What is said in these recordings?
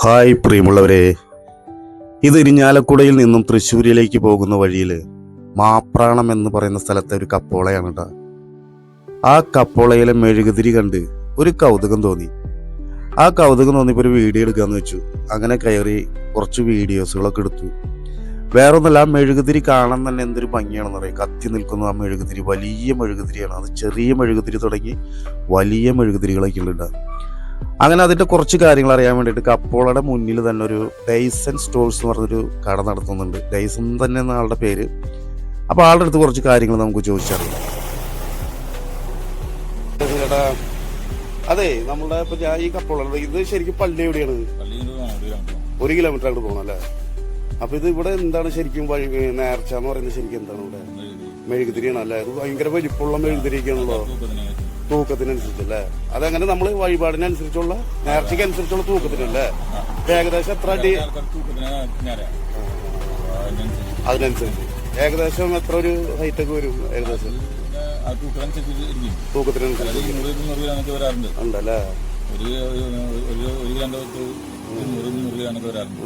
Hi പ്രിയമുള്ളവരെ, ഇത് ഇരിഞ്ഞാലക്കുടയിൽ നിന്നും തൃശ്ശൂരിലേക്ക് പോകുന്ന വഴിയിൽ മാപ്രാണം എന്ന് പറയുന്ന സ്ഥലത്തെ ഒരു കപ്പോളയാണ് കേട്ടോ. ആ കപ്പോളയിലെ മെഴുകുതിരി കണ്ട് ഒരു കൗതുകം തോന്നി. ആ കൗതുകം തോന്നിയപ്പോൾ ഒരു വീഡിയോ എടുക്കാമെന്ന് വെച്ചു. അങ്ങനെ കയറി കുറച്ച് വീഡിയോസുകളൊക്കെ എടുത്തു. വേറൊന്നല്ല, ആ മെഴുകുതിരി കാണാൻ തന്നെ എന്തൊരു ഭംഗിയാണെന്ന് പറയും. കത്തി നിൽക്കുന്ന ആ മെഴുകുതിരി വലിയ മെഴുകുതിരിയാണ്. അത് ചെറിയ മെഴുകുതിരി തുടങ്ങി വലിയ മെഴുകുതിരികളൊക്കെ ഉണ്ട്. അങ്ങനെ അതിൻ്റെ കുറച്ച് കാര്യങ്ങൾ അറിയാൻ വേണ്ടിയിട്ട് കപ്പോളയുടെ മുന്നിൽ തന്നെ ഒരു ഡൈസൺ സ്റ്റോഴ്സ് എന്ന് പറഞ്ഞൊരു കട നടത്തുന്നുണ്ട്. ഡൈസൺ തന്നെ എന്ന ആളുടെ പേര്. അപ്പോൾ ആളുടെ അടുത്ത് കുറച്ച് കാര്യങ്ങൾ നമുക്ക് ചോദിച്ചറിയാം. ചേട്ടാ, അതെ, നമ്മളുടെ ഇപ്പൊ ഞാൻ ഈ കപ്പോള ഇത് ശരിക്കും പള്ളി എവിടെയാണ്? 1 കിലോമീറ്റർ അങ്ങോട്ട് പോകണം അല്ലേ? അപ്പൊ ഇത് ഇവിടെ എന്താണ് ശരിക്കും നേർച്ച എന്ന് പറയുന്നത്? ശരിക്കും എന്താണ് ഇവിടെ? മെഴുകുതിരിയാണ് അല്ലേ? അത് ഭയങ്കര വലിപ്പമുള്ള മെഴുകുതിരിയൊക്കെയാണല്ലോ, തൂക്കത്തിനനുസരിച്ചല്ലേ? അതങ്ങനെ നമ്മൾ വഴിപാടിനനുസരിച്ചുള്ള നേർച്ചയ്ക്ക് അനുസരിച്ചുള്ള തൂക്കത്തിനല്ലേ? ഏകദേശം എത്ര അടി? അതിനനുസരിച്ച് ഏകദേശം എത്ര ഒരു ഹൈറ്റ് ഒക്കെ വരും? ഏകദേശം തൂക്കത്തിനനുസരിച്ച് ഉണ്ടല്ലേ?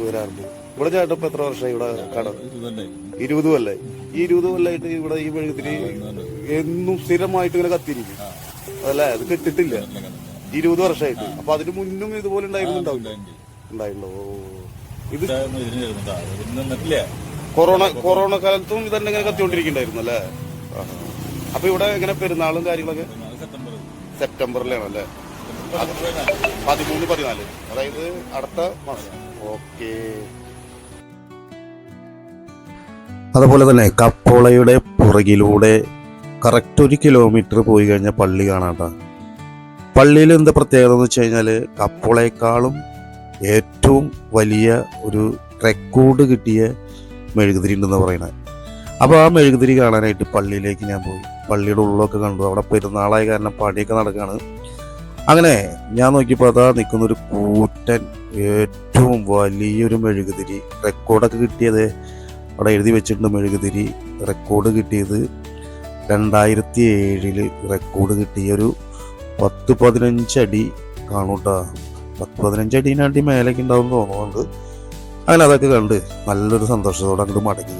വരാറുണ്ട്. ഇവിടെ ചേട്ടൻ ഇപ്പൊ എത്ര വർഷമായി ഇവിടെ കട? 20 കൊല്ലായി. ഈ 20 കൊല്ലായിട്ട് ഇവിടെ ഈ മെഴുകുതിരി എന്നും സ്ഥിരമായിട്ട് ഇങ്ങനെ കത്തിയിരിക്കും അതല്ലേ? അത് കിട്ടിട്ടില്ല 20 വർഷമായിട്ട്. അപ്പൊ അതിന് മുന്നും ഇതുപോലെ ഉണ്ടായിരുന്നുണ്ടാവില്ല? ഉണ്ടായിട്ടുണ്ടോ? ഇത് കൊറോണ കാലത്തും ഇതന്നെ ഇങ്ങനെ കത്തിക്കൊണ്ടിരിക്കണ്ടായിരുന്നു അല്ലേ? അപ്പൊ ഇവിടെ ഇങ്ങനെ പെരുന്നാളും കാര്യങ്ങളൊക്കെ സെപ്റ്റംബറിലാണ് അല്ലേ? 13, 14, അതായത് അടുത്ത മാസം. ഓക്കെ. അതുപോലെ തന്നെ കപ്പോളയുടെ പുറകിലൂടെ കറക്റ്റ് 1 കിലോമീറ്റർ പോയി കഴിഞ്ഞാൽ പള്ളി കാണാട്ടോ. പള്ളിയിൽ എന്താ പ്രത്യേകത എന്ന് വെച്ച് കഴിഞ്ഞാൽ കപ്പോളയെക്കാളും ഏറ്റവും വലിയ ഒരു റെക്കോർഡ് കിട്ടിയ മെഴുകുതിരി ഉണ്ടെന്ന് പറയണത്. അപ്പോൾ ആ മെഴുകുതിരി കാണാനായിട്ട് പള്ളിയിലേക്ക് ഞാൻ പോയി. പള്ളിയുടെ ഉള്ളൊക്കെ കണ്ടു. അവിടെ പെരുന്നാളായ കാരണം പണിയൊക്കെ നടക്കുകയാണ്. അങ്ങനെ ഞാൻ നോക്കിയപ്പോൾ അതാ നിൽക്കുന്നൊരു കൂറ്റൻ ഏറ്റവും വലിയൊരു മെഴുകുതിരി. റെക്കോർഡൊക്കെ കിട്ടിയത് അവിടെ എഴുതി വെച്ചിട്ടുണ്ട്. മെഴുകുതിരി റെക്കോർഡ് കിട്ടിയത് 2007 റെക്കോർഡ് കിട്ടിയൊരു 10-15 അടി കാണൂട്ടാ. 10-15 അടീനാട്ടി മേലേക്ക് ഉണ്ടാവും തോന്നുന്നുണ്ട്. അങ്ങനെ അതൊക്കെ കണ്ട് നല്ലൊരു സന്തോഷത്തോടെ അങ്ങോട്ട് മടങ്ങി.